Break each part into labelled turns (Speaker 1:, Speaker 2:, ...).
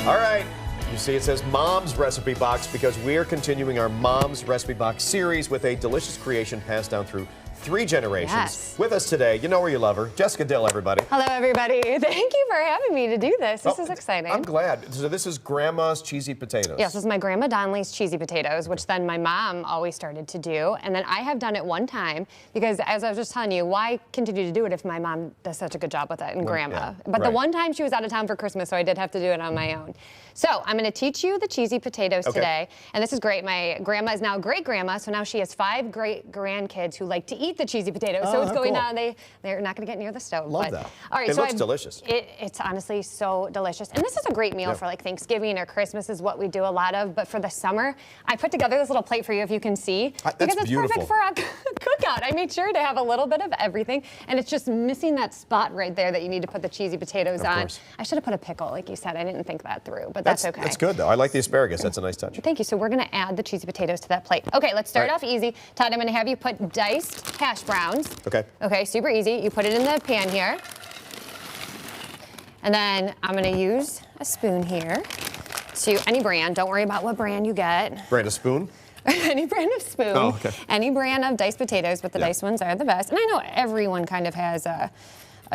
Speaker 1: All right. You see, it says Mom's Recipe Box because we're continuing our Mom's Recipe Box series with a delicious creation passed down through 3 generations.
Speaker 2: Yes.
Speaker 1: With us today, you know where you love her, Jessica Dill, everybody.
Speaker 2: Hello, everybody. Thank you for having me to do this. This is exciting.
Speaker 1: I'm glad. So this is Grandma's cheesy potatoes.
Speaker 2: Yes, this is my Grandma Donnelly's cheesy potatoes, which then my mom always started to do. And then I have done it one time because, as I was just telling you, why continue to do it if my mom does such a good job with it and Grandma?
Speaker 1: Yeah,
Speaker 2: but
Speaker 1: right.
Speaker 2: the one time she was out of town for Christmas, so I did have to do it on my own. So I'm going to teach you the cheesy potatoes today. And this is great. My grandma is now great-grandma, so now she has 5 great-grandkids who like to eat the cheesy potatoes. So it's going on. They're not going to get near the stove.
Speaker 1: Love that.
Speaker 2: All right,
Speaker 1: It looks delicious.
Speaker 2: It's honestly so delicious. And this is a great meal for like Thanksgiving or Christmas is what we do a lot of. But for the summer, I put together this little plate for you if you can see. Because it's perfect for a cookout. I made sure to have a little bit of everything. And it's just missing that spot right there that you need to put the cheesy potatoes on. I should have put a pickle, like you said. I didn't think that through, but that's okay.
Speaker 1: That's good, though. I like the asparagus. That's a nice touch.
Speaker 2: Thank you. So we're going to add the cheesy potatoes to that plate. Okay, let's start off easy. Todd, I'm going to have you put diced hash browns.
Speaker 1: Okay.
Speaker 2: Okay, super easy. You put it in the pan here. And then I'm going to use a spoon here to any brand. Don't worry about what brand you get.
Speaker 1: Brand of spoon?
Speaker 2: Any brand of spoon.
Speaker 1: Oh, okay.
Speaker 2: Any brand of diced potatoes, but the diced ones are the best. And I know everyone kind of has a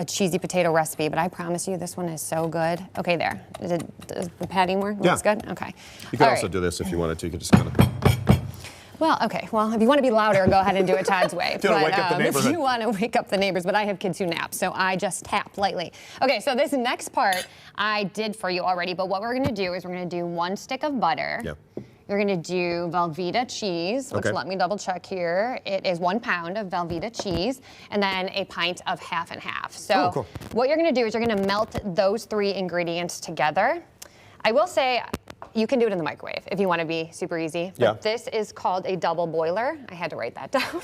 Speaker 2: cheesy potato recipe, but I promise you this one is so good. Okay, there. Does the patting work?
Speaker 1: Yeah.
Speaker 2: Looks good? Okay.
Speaker 1: You can also do this if you wanted to. You can just kind of...
Speaker 2: Well, okay. Well, if you want to be louder, go ahead and do it Todd's way.
Speaker 1: If you want to wake up the neighborhood.
Speaker 2: If you want to wake up the neighbors, but I have kids who nap, so I just tap lightly. Okay, so this next part I did for you already, but what we're going to do is we're going to do 1 stick of butter.
Speaker 1: Yeah.
Speaker 2: You're going to do Velveeta cheese, which let me double check here. It is 1 pound of Velveeta cheese, and then a pint of half and half. So what you're going to do is you're going to melt those 3 ingredients together. I will say, you can do it in the microwave if you want to be super easy. But this is called a double boiler. I had to write that down.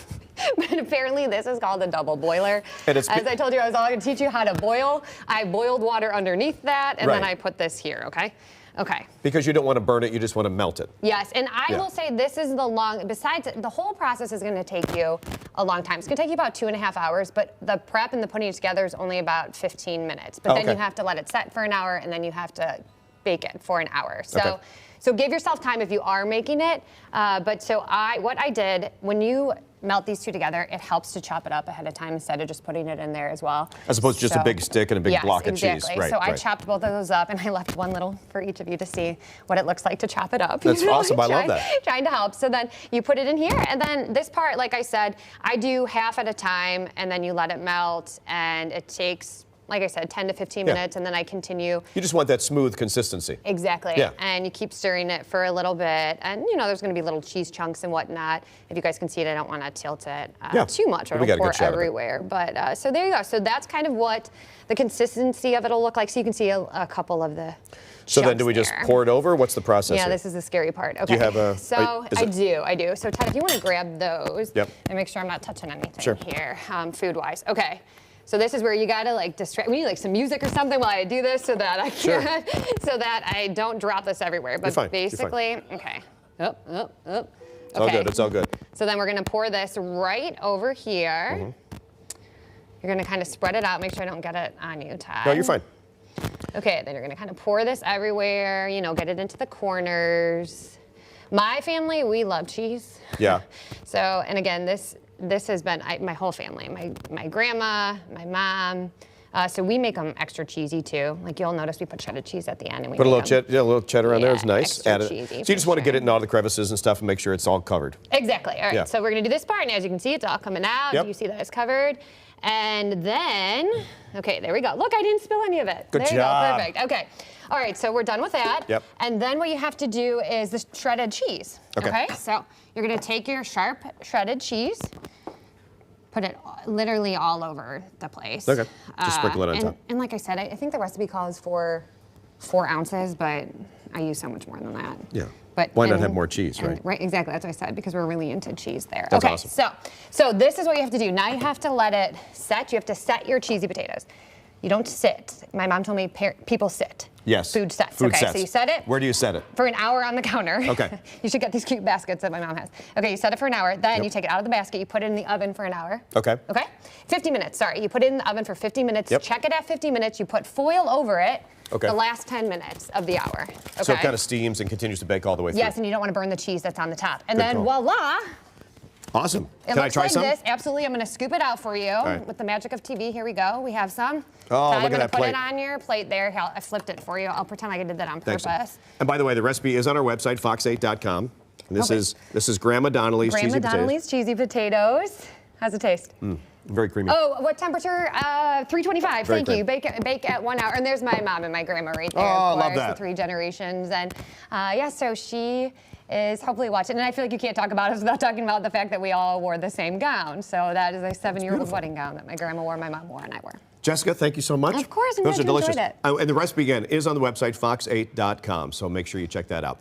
Speaker 2: But apparently this is called a double boiler. As I told you, I was all going to teach you how to boil. I boiled water underneath that, and then I put this here, okay? Okay.
Speaker 1: Because you don't want to burn it, you just want to melt it.
Speaker 2: Yes, and I will say this is besides, the whole process is going to take you a long time. It's going to take you about 2.5 hours, but the prep and the putting it together is only about 15 minutes. But then you have to let it set for an hour, and then you have to bake it for an hour. So give yourself time if you are making it. What I did, when you melt these 2 together, it helps to chop it up ahead of time instead of just putting it in there as well.
Speaker 1: As opposed to just a big stick and a big block of cheese.
Speaker 2: Right, so I chopped both of those up, and I left one little for each of you to see what it looks like to chop it up.
Speaker 1: That's awesome. I love that.
Speaker 2: Trying to help. So then you put it in here, and then this part, like I said, I do half at a time, and then you let it melt, and it takes, like I said, 10 to 15 minutes, and then I continue. You
Speaker 1: just want that smooth consistency.
Speaker 2: Exactly. Yeah. And you keep stirring it for a little bit. And, you know, there's going to be little cheese chunks and whatnot. If you guys can see it, I don't want to tilt it too much or it'll pour everywhere. But so there you go. So that's kind of what the consistency of it will look like. So you can see a couple of the
Speaker 1: So then do we just pour it over? What's the process?
Speaker 2: Yeah, this is the scary part. Okay.
Speaker 1: Do you have a...
Speaker 2: I do. So Todd, if you want to grab those and make sure I'm not touching anything here, food-wise. Okay. So this is where you gotta like distract. We need like some music or something while I do this so that I can, so that I don't drop this everywhere. But basically, okay. It's
Speaker 1: all good. It's all good.
Speaker 2: So then we're gonna pour this right over here. You're gonna kind of spread it out. Make sure I don't get it on you, Todd.
Speaker 1: No, you're fine.
Speaker 2: Okay, then you're gonna kind of pour this everywhere. You know, get it into the corners. My family, we love cheese.
Speaker 1: Yeah.
Speaker 2: So, and again, this has been my whole family, my grandma, my mom. So we make them extra cheesy too. Like you'll notice we put cheddar cheese at the end. And we
Speaker 1: put a little cheddar on there. It's nice.
Speaker 2: Add it. So
Speaker 1: you just want to get it in all the crevices and stuff and make sure it's all covered.
Speaker 2: Exactly. All right. So we're gonna do this part, and as you can see, it's all coming out. You see that it's covered. And then, okay, there we go. Look, I didn't spill any of it.
Speaker 1: Good job.
Speaker 2: There you go. Perfect. Okay. All right, so we're done with that.
Speaker 1: Yep.
Speaker 2: And then what you have to do is the shredded cheese. Okay. So you're gonna take your sharp shredded cheese, put it literally all over the place.
Speaker 1: Okay. Just sprinkle it on top.
Speaker 2: And like I said, I think the recipe calls for 4 ounces, but I use so much more than that.
Speaker 1: Yeah. But why not have more cheese, right?
Speaker 2: Right, exactly. That's what I said, because we're really into cheese there.
Speaker 1: That's awesome.
Speaker 2: So this is what you have to do. Now you have to let it set. You have to set your cheesy potatoes. You don't sit. My mom told me people sit.
Speaker 1: Yes.
Speaker 2: Food sets.
Speaker 1: Food
Speaker 2: Okay,
Speaker 1: sets.
Speaker 2: so you set it.
Speaker 1: Where do you set it?
Speaker 2: For an hour on the counter.
Speaker 1: Okay.
Speaker 2: You should get these cute baskets that my mom has. Okay, you set it for an hour. Then you take it out of the basket. You put it in the oven for an hour.
Speaker 1: Okay.
Speaker 2: Okay. 50 minutes. Sorry. You put it in the oven for 50 minutes.
Speaker 1: Yep.
Speaker 2: Check it at 50 minutes. You put foil over it.
Speaker 1: Okay.
Speaker 2: The last 10 minutes of the hour. Okay.
Speaker 1: So it kind of steams and continues to bake all the way through.
Speaker 2: Yes, and you don't want to burn the cheese that's on the top. And
Speaker 1: Good
Speaker 2: then
Speaker 1: call.
Speaker 2: voila.
Speaker 1: Awesome.
Speaker 2: It
Speaker 1: Can I
Speaker 2: looks
Speaker 1: try
Speaker 2: like
Speaker 1: some?
Speaker 2: this. Absolutely. I'm going to scoop it out for you
Speaker 1: right.
Speaker 2: with the magic of TV. Here we go. We have some.
Speaker 1: Oh,
Speaker 2: I'm
Speaker 1: look at
Speaker 2: going to
Speaker 1: that
Speaker 2: put
Speaker 1: plate.
Speaker 2: it on your plate there. Here, I flipped it for you. I'll pretend like I did that on purpose.
Speaker 1: Thanks. And by the way, the recipe is on our website, fox8.com. And this is Grandma Donnelly's cheesy potatoes.
Speaker 2: Grandma Donnelly's cheesy potatoes. How's it taste?
Speaker 1: Very creamy.
Speaker 2: Oh, what temperature? 325.
Speaker 1: Very
Speaker 2: Thank you.
Speaker 1: creamy.
Speaker 2: Bake at 1 hour. And there's my mom and my grandma right there.
Speaker 1: Oh,
Speaker 2: of course,
Speaker 1: love that.
Speaker 2: The 3 generations. And yeah, so she is hopefully watching. And I feel like you can't talk about us without talking about the fact that we all wore the same gown. So that is a 7-year-old wedding gown that my grandma wore, my mom wore, and I wore.
Speaker 1: Jessica, thank you so much.
Speaker 2: Of course, I'm
Speaker 1: Those
Speaker 2: glad
Speaker 1: are
Speaker 2: you
Speaker 1: delicious.
Speaker 2: enjoyed it.
Speaker 1: And the recipe again is on the website, fox8.com. So make sure you check that out.